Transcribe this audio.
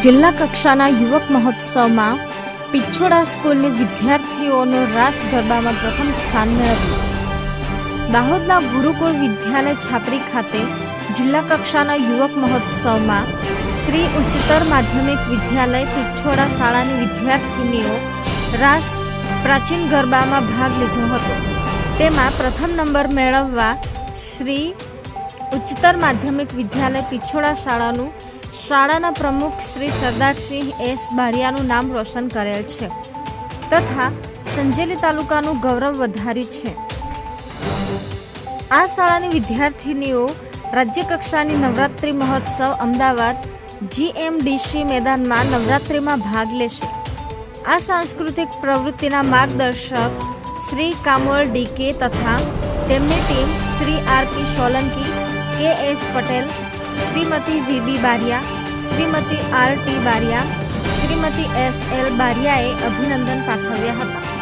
જિલ્લા કક્ષાના યુવક મહોત્સવમાં પિછોડા સ્કૂલની વિદ્યાર્થીઓનો રાસ ગરબામાં પ્રથમ સ્થાન મેળવ્યું. દાહોદના ગુરુકુળ વિદ્યાલય છાપરી ખાતે જિલ્લા કક્ષાના યુવક મહોત્સવમાં શ્રી ઉચ્ચતર માધ્યમિક વિદ્યાલય પિછોડા શાળાની વિદ્યાર્થીનીઓ રાસ પ્રાચીન ગરબામાં ભાગ લીધો હતો. તેમાં પ્રથમ નંબર મેળવવા શ્રી ઉચ્ચતર માધ્યમિક વિદ્યાલય પિછોડા શાળાના પ્રમુખ શ્રી સરદારસિંહ એસ બારિયાનું નામ રોશન કરેલ છે તથા સંજેલી તાલુકાનું ગૌરવ વધાર્યું છે. આ શાળાની વિદ્યાર્થીનીઓ રાજ્યકક્ષાની નવરાત્રિ મહોત્સવ અમદાવાદ GMDC મેદાનમાં નવરાત્રિમાં ભાગ લેશે. આ સાંસ્કૃતિક પ્રવૃત્તિના માર્ગદર્શક શ્રી કામોલ DK તથા તેમની team Shri RP Solanki, KS Patel, Shrimati VB Bariya, Shrimati RT Bariya, Shrimati SL બારિયાએ અભિનંદન પાઠવ્યા હતા.